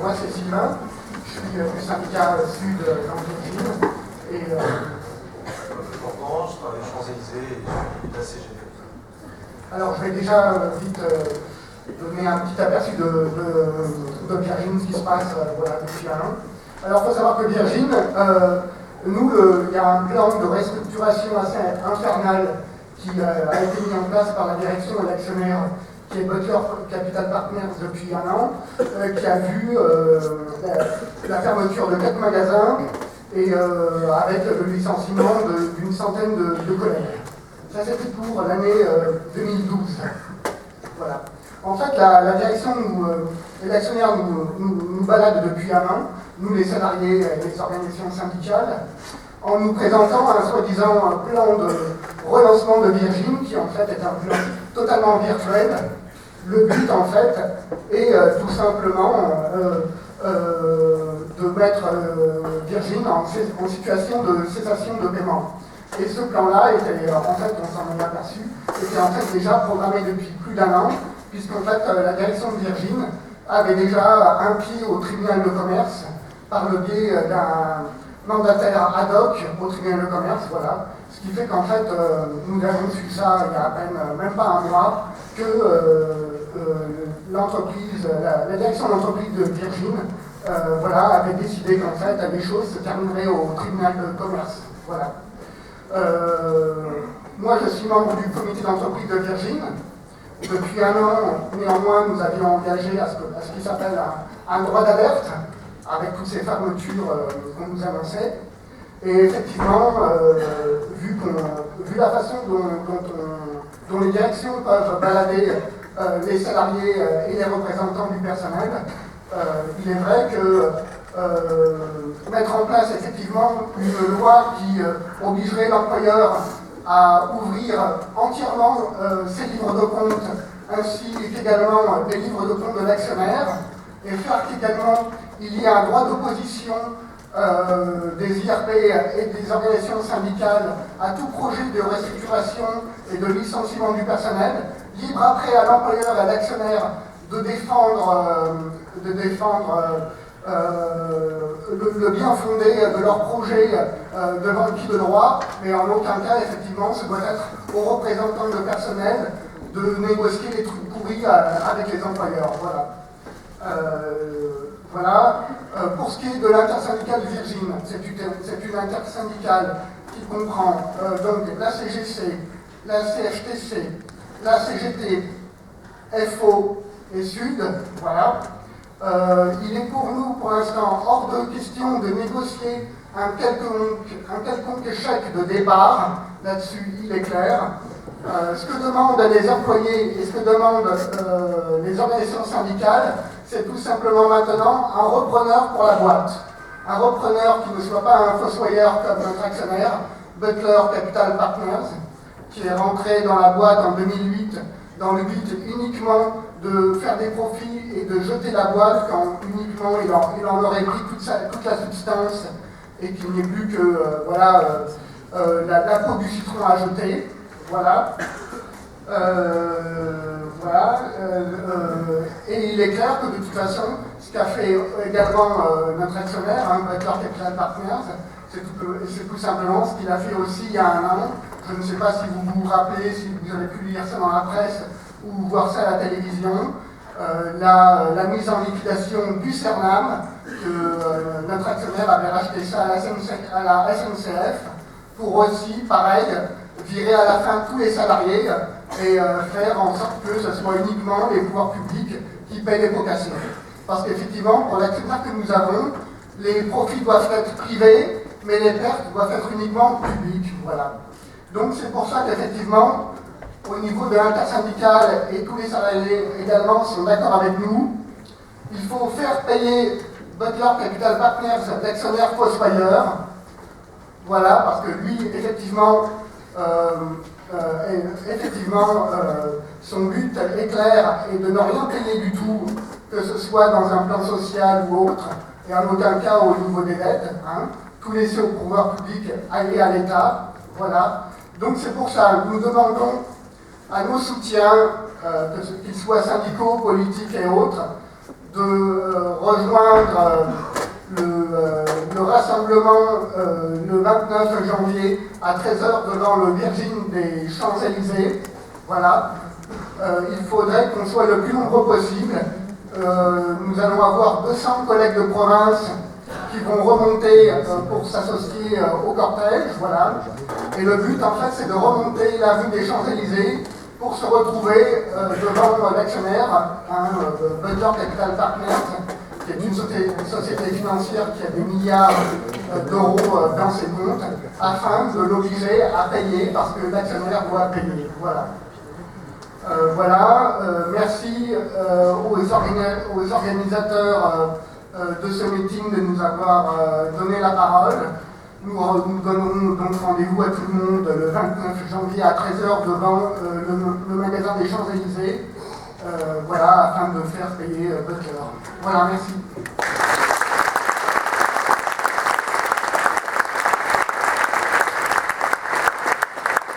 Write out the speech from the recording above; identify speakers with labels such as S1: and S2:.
S1: Moi c'est Sylvain, je suis du syndicat Sud d'Angers et
S2: je travaille aux Champs-Élysées et je suis de la CGT.
S1: Alors je vais déjà vite donner un petit aperçu de Virgin, ce qui se passe voilà, depuis un an. Alors il faut savoir que Virgin, nous, il y a un plan de restructuration assez infernal qui a été mis en place par la direction et l'actionnaire qui est Butler Capital Partners depuis un an, qui a vu la fermeture de 4 magasins et avec le licenciement d'une centaine de collègues. Ça c'était pour l'année 2012. Voilà. En fait, la direction et l'actionnaire nous baladent depuis un an, nous les salariés et les organisations syndicales, en nous présentant un soi-disant plan de relancement de Virgin, qui en fait est un plan totalement virtuel. Le but en fait est tout simplement de mettre Virgin en situation de cessation de paiement. Et ce plan-là était, en fait, on s'en est aperçu, était en fait déjà programmé depuis plus d'un an, puisqu'en fait la direction de Virgin avait déjà un pied au tribunal de commerce par le biais d'un mandataire ad hoc au tribunal de commerce, voilà. Ce qui fait qu'en fait, nous avons su ça il y a à peine, même pas un mois, que l'entreprise, la direction de l'entreprise de Virgin, voilà, avait décidé qu'en fait, les choses se termineraient au tribunal de commerce, voilà. Moi, je suis membre du comité d'entreprise de Virgin. Depuis un an, néanmoins, nous avions engagé à ce qui s'appelle un droit d'alerte, avec toutes ces fermetures qu'on nous annonçait. Et effectivement, vu la façon dont les directions peuvent balader les salariés et les représentants du personnel, il est vrai que mettre en place effectivement une loi qui obligerait l'employeur à ouvrir entièrement ses livres de compte, ainsi qu'également les livres de compte de l'actionnaire, et faire qu'également il y ait un droit d'opposition des IRP et des organisations syndicales à tout projet de restructuration et de licenciement du personnel, libre après à l'employeur et à l'actionnaire de défendre le bien fondé de leur projet devant le qui de droit, mais en aucun cas, effectivement, ce doit être aux représentants de personnel de négocier les trucs pourris avec les employeurs. Voilà. Voilà. Pour ce qui est de l'intersyndicale Virgin, c'est une intersyndicale qui comprend donc la CGC, la CFTC, la CGT, FO et Sud. Voilà. Il est pour nous, pour l'instant, hors de question de négocier un quelconque chèque de départ. Là-dessus, il est clair. Ce que demandent les employés et ce que demandent les organisations syndicales, c'est tout simplement maintenant un repreneur pour la boîte. Un repreneur qui ne soit pas un fossoyeur comme notre actionnaire, Butler Capital Partners, qui est rentré dans la boîte en 2008 dans le but uniquement de faire des profits et de jeter la boîte quand uniquement il en aurait pris toute la substance et qu'il n'y ait plus que la peau du citron à jeter. Voilà. Et il est clair que de toute façon, ce qu'a fait également notre actionnaire, Butler Capital Partners, c'est tout simplement ce qu'il a fait aussi il y a un an. Je ne sais pas si vous vous rappelez, si vous avez pu lire ça dans la presse ou voir ça à la télévision, la mise en liquidation du Cernam, que notre actionnaire avait racheté ça à la SNCF, pour aussi, pareil, virer à la fin tous les salariés et faire en sorte que ce soit uniquement les pouvoirs publics qui payent les pots cassés. Parce qu'effectivement, pour l'actionnaire que nous avons, les profits doivent être privés, mais les pertes doivent être uniquement publiques. Voilà. Donc c'est pour ça qu'effectivement, au niveau de l'intersyndicale, et tous les salariés également sont d'accord avec nous, il faut faire payer Butler Capital Partners, l'actionnaire fossoyeur. Voilà, parce que lui, effectivement, son but est clair et de ne rien payer du tout, que ce soit dans un plan social ou autre, et en aucun cas au niveau des dettes, tout laisser au pouvoir public et à l'État. Voilà. Donc c'est pour ça que nous demandons à nos soutiens, qu'ils soient syndicaux, politiques et autres, de rejoindre le rassemblement le 29 janvier à 13 heures devant le Virgin des Champs-Élysées. Voilà. Il faudrait qu'on soit le plus nombreux possible. Nous allons avoir 200 collègues de province qui vont remonter pour s'associer au cortège. Voilà. Et le but, en fait, c'est de remonter la rue des Champs-Élysées pour se retrouver devant l'actionnaire, Butler Capital Partners, qui est une société financière qui a des milliards d'euros dans ses comptes, afin de l'obliger à payer parce que l'actionnaire doit payer. Voilà. Merci aux organisateurs de ce meeting de nous avoir donné la parole. Nous donnerons donc rendez-vous à tout le monde le 29 janvier à 13 heures devant le magasin des Champs-Élysées, afin de faire payer Butler. Voilà, merci.